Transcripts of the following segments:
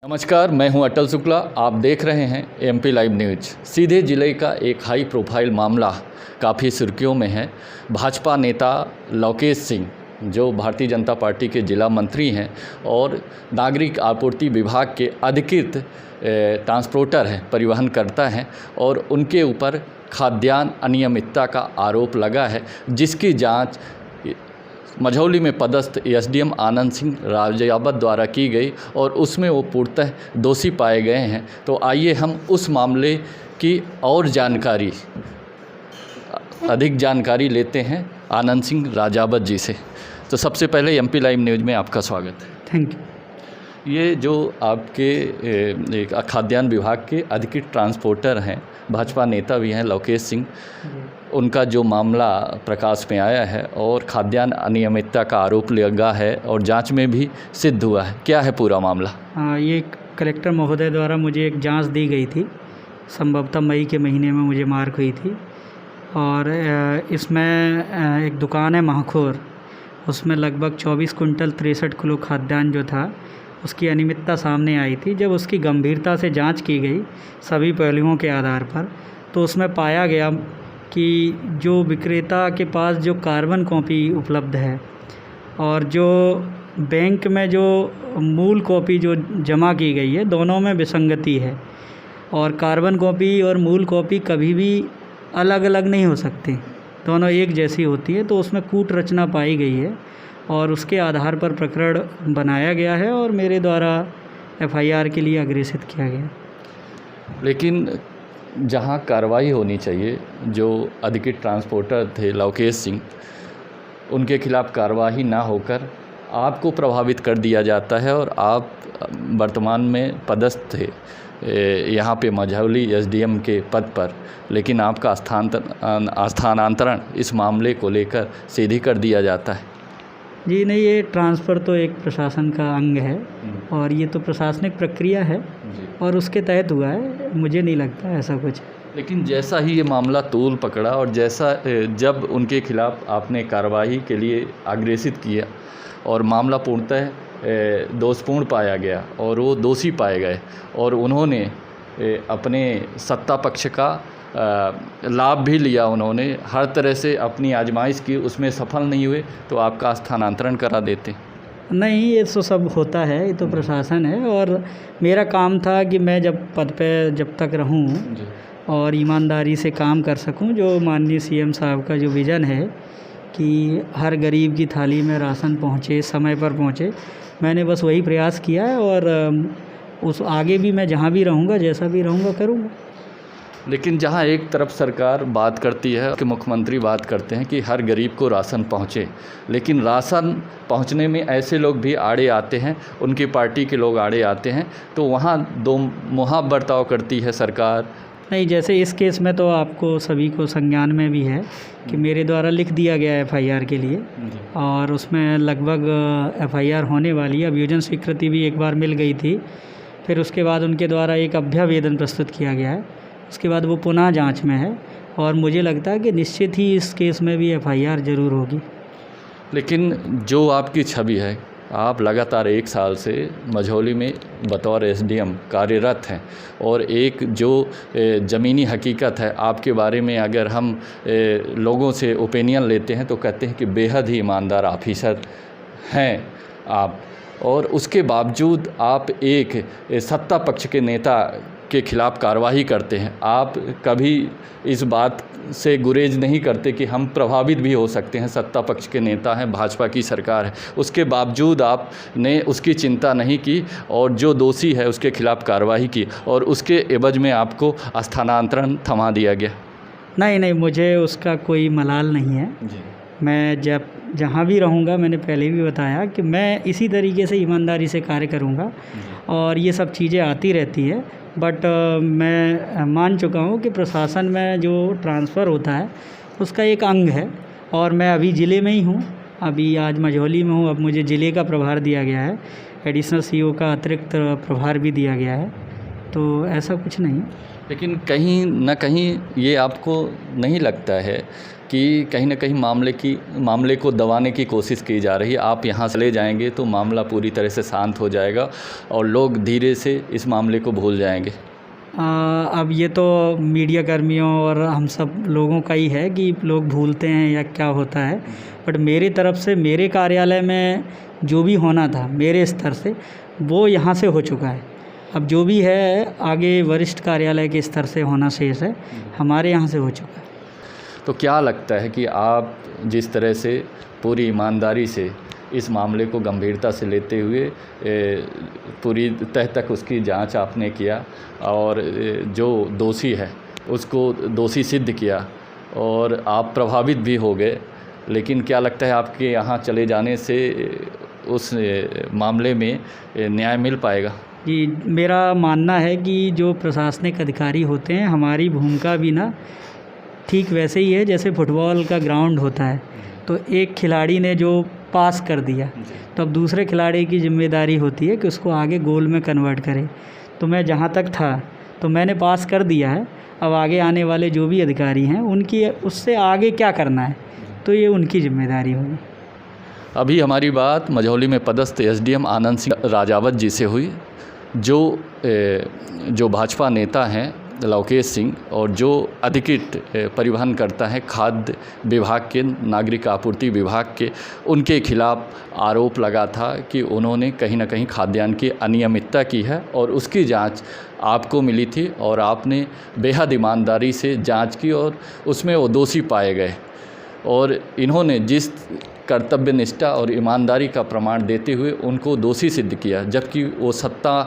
नमस्कार, मैं हूं अटल शुक्ला। आप देख रहे हैं एमपी लाइव न्यूज। सीधे जिले का एक हाई प्रोफाइल मामला काफ़ी सुर्खियों में है। भाजपा नेता लोकेश सिंह, जो भारतीय जनता पार्टी के जिला मंत्री हैं और नागरिक आपूर्ति विभाग के अधिकृत ट्रांसपोर्टर हैं, परिवहन करता हैं, और उनके ऊपर खाद्यान्न अनियमितता का आरोप लगा है, जिसकी जांच मझौली में पदस्थ एसडीएम आनंद सिंह राजावत द्वारा की गई और उसमें वो पूर्णतः दोषी पाए गए हैं। तो आइए हम उस मामले की और अधिक जानकारी लेते हैं आनंद सिंह राजावत जी से। तो सबसे पहले एमपी लाइव न्यूज में आपका स्वागत है। Thank you. ये जो आपके खाद्यान्न विभाग के अधिकृत ट्रांसपोर्टर हैं, भाजपा नेता भी हैं लोकेश सिंह, उनका जो मामला प्रकाश में आया है और खाद्यान्न अनियमितता का आरोप लगा है और जांच में भी सिद्ध हुआ है, क्या है पूरा मामला? ये कलेक्टर महोदय द्वारा मुझे एक जांच दी गई थी, संभवतः मई के महीने में मुझे मार्क हुई थी। और इसमें एक दुकान है महाखोर, उसमें लगभग 24 कुंटल 63 किलो खाद्यान्न जो था उसकी अनियमितता सामने आई थी। जब उसकी गंभीरता से जांच की गई सभी पहलुओं के आधार पर, तो उसमें पाया गया कि जो विक्रेता के पास जो कार्बन कॉपी उपलब्ध है और जो बैंक में जो मूल कॉपी जो जमा की गई है, दोनों में विसंगति है। और कार्बन कॉपी और मूल कॉपी कभी भी अलग अलग नहीं हो सकती, दोनों एक जैसी होती है। तो उसमें कूट रचना पाई गई है और उसके आधार पर प्रकरण बनाया गया है और मेरे द्वारा एफआईआर के लिए अग्रेसित किया गया। लेकिन जहां कार्रवाई होनी चाहिए, जो अधिकृत ट्रांसपोर्टर थे लोकेश सिंह, उनके खिलाफ कार्रवाई ना होकर आपको प्रभावित कर दिया जाता है और आप वर्तमान में पदस्थ थे यहाँ पे मझौली एसडीएम के पद पर, लेकिन आपका स्थानांतरण इस मामले को लेकर सीधे कर दिया जाता है। जी नहीं, ये ट्रांसफ़र तो एक प्रशासन का अंग है और ये तो प्रशासनिक प्रक्रिया है और उसके तहत हुआ है, मुझे नहीं लगता ऐसा कुछ। लेकिन जैसा ही ये मामला तूल पकड़ा और जैसा जब उनके खिलाफ आपने कार्रवाई के लिए अग्रेसित किया और मामला पूर्णतः दोषपूर्ण पाया गया और वो दोषी पाए गए और उन्होंने अपने सत्ता पक्ष का लाभ भी लिया, उन्होंने हर तरह से अपनी आजमाइश की, उसमें सफल नहीं हुए, तो आपका स्थानांतरण करा देते? नहीं, ये तो सब होता है, ये तो प्रशासन है और मेरा काम था कि मैं जब पद पे जब तक रहूं और ईमानदारी से काम कर सकूं, जो माननीय सीएम साहब का जो विज़न है कि हर गरीब की थाली में राशन पहुंचे, समय पर पहुंचे, मैंने बस वही प्रयास किया है और उस आगे भी मैं जहां भी रहूंगा, जैसा भी रहूंगा, करूंगा। लेकिन जहां एक तरफ सरकार बात करती है कि मुख्यमंत्री बात करते हैं कि हर गरीब को राशन पहुंचे, लेकिन राशन पहुंचने में ऐसे लोग भी आड़े आते हैं, उनकी पार्टी के लोग आड़े आते हैं, तो वहां दो मुहा बर्ताव करती है सरकार। नहीं, जैसे इस केस में तो आपको सभी को संज्ञान में भी है कि मेरे द्वारा लिख दिया गया एफआईआर के लिए और उसमें लगभग एफआईआर होने वाली है। अभियोजन स्वीकृति भी एक बार मिल गई थी, फिर उसके बाद उनके द्वारा एक अभ्यावेदन प्रस्तुत किया गया है, उसके बाद वो पुनः जांच में है और मुझे लगता है कि निश्चित ही इस केस में भी एफआईआर ज़रूर होगी। लेकिन जो आपकी छवि है, आप लगातार 1 साल से मझौली में बतौर एसडीएम कार्यरत हैं और एक जो ज़मीनी हकीकत है आपके बारे में, अगर हम लोगों से ओपिनियन लेते हैं तो कहते हैं कि बेहद ही ईमानदार ऑफिसर हैं आप, और उसके बावजूद आप एक सत्ता पक्ष के नेता के खिलाफ कार्रवाई करते हैं। आप कभी इस बात से गुरेज नहीं करते कि हम प्रभावित भी हो सकते हैं, सत्ता पक्ष के नेता हैं, भाजपा की सरकार है, उसके बावजूद आपने उसकी चिंता नहीं की और जो दोषी है उसके खिलाफ कार्रवाई की और उसके एवज में आपको स्थानांतरण थमा दिया गया? नहीं, मुझे उसका कोई मलाल नहीं है जी। मैं जहाँ भी रहूँगा, मैंने पहले भी बताया कि मैं इसी तरीके से ईमानदारी से कार्य करूँगा और ये सब चीज़ें आती रहती है। बट मैं मान चुका हूँ कि प्रशासन में जो ट्रांसफ़र होता है उसका एक अंग है और मैं अभी ज़िले में ही हूँ, अभी आज मझौली में हूँ, अब मुझे ज़िले का प्रभार दिया गया है, एडिशनल सीईओ का अतिरिक्त प्रभार भी दिया गया है, तो ऐसा कुछ नहीं। लेकिन कहीं न कहीं ये आपको नहीं लगता है कि कहीं न कहीं मामले को दबाने की कोशिश की जा रही है? आप यहाँ से ले जाएंगे तो मामला पूरी तरह से शांत हो जाएगा और लोग धीरे से इस मामले को भूल जाएंगे। अब ये तो मीडिया कर्मियों और हम सब लोगों का ही है कि लोग भूलते हैं या क्या होता है, बट मेरी तरफ से मेरे कार्यालय में जो भी होना था मेरे स्तर से वो यहाँ से हो चुका है। अब जो भी है आगे वरिष्ठ कार्यालय के स्तर से होना शेष है, हमारे यहाँ से हो चुका है। तो क्या लगता है कि आप जिस तरह से पूरी ईमानदारी से इस मामले को गंभीरता से लेते हुए पूरी तह तक उसकी जांच आपने किया और जो दोषी है उसको दोषी सिद्ध किया और आप प्रभावित भी हो गए, लेकिन क्या लगता है आपके यहाँ चले जाने से उस मामले में न्याय मिल पाएगा? जी, मेरा मानना है कि जो प्रशासनिक अधिकारी होते हैं हमारी भूमिका भी ना ठीक वैसे ही है जैसे फुटबॉल का ग्राउंड होता है। तो एक खिलाड़ी ने जो पास कर दिया तो अब दूसरे खिलाड़ी की जिम्मेदारी होती है कि उसको आगे गोल में कन्वर्ट करे। तो मैं जहाँ तक था तो मैंने पास कर दिया है, अब आगे आने वाले जो भी अधिकारी हैं उनकी उससे आगे क्या करना है तो ये उनकी जिम्मेदारी होगी। अभी हमारी बात मझौली में पदस्थ एसडीएम आनंद सिंह राजावत जी से हुई, जो भाजपा नेता हैं लवकेश सिंह और जो अधिकृत परिवहन करता है खाद्य विभाग के, नागरिक आपूर्ति विभाग के, उनके खिलाफ आरोप लगा था कि उन्होंने कहीं ना कहीं खाद्यान्न की अनियमितता की है और उसकी जांच आपको मिली थी और आपने बेहद ईमानदारी से जांच की और उसमें वो दोषी पाए गए और इन्होंने जिस कर्तव्य निष्ठा और ईमानदारी का प्रमाण देते हुए उनको दोषी सिद्ध किया, जबकि वो सत्ता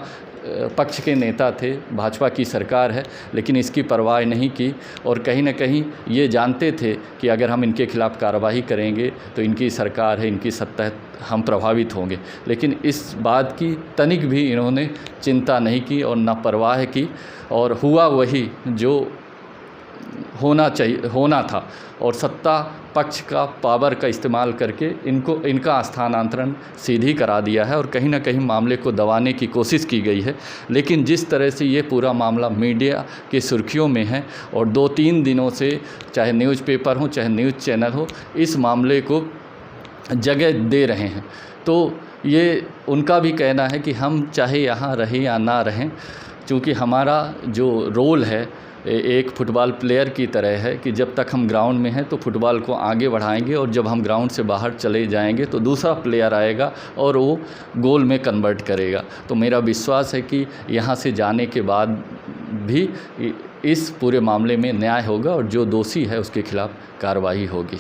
पक्ष के नेता थे, भाजपा की सरकार है, लेकिन इसकी परवाह नहीं की और कहीं ना कहीं ये जानते थे कि अगर हम इनके खिलाफ़ कार्रवाई करेंगे तो इनकी सरकार है, इनकी सत्ता है, हम प्रभावित होंगे। लेकिन इस बात की तनिक भी इन्होंने चिंता नहीं की और ना परवाह की और हुआ वही जो होना था और सत्ता पक्ष का पावर का इस्तेमाल करके इनका स्थानांतरण सीधी करा दिया है और कहीं ना कहीं मामले को दबाने की कोशिश की गई है। लेकिन जिस तरह से ये पूरा मामला मीडिया की सुर्खियों में है और 2-3 दिनों से चाहे न्यूज़पेपर हो चाहे न्यूज़ चैनल हो इस मामले को जगह दे रहे हैं, तो ये उनका भी कहना है कि हम चाहे यहाँ रहें या ना रहें, चूँकि हमारा जो रोल है एक फ़ुटबॉल प्लेयर की तरह है कि जब तक हम ग्राउंड में हैं तो फुटबॉल को आगे बढ़ाएंगे और जब हम ग्राउंड से बाहर चले जाएंगे तो दूसरा प्लेयर आएगा और वो गोल में कन्वर्ट करेगा। तो मेरा विश्वास है कि यहाँ से जाने के बाद भी इस पूरे मामले में न्याय होगा और जो दोषी है उसके खिलाफ़ कार्रवाई होगी।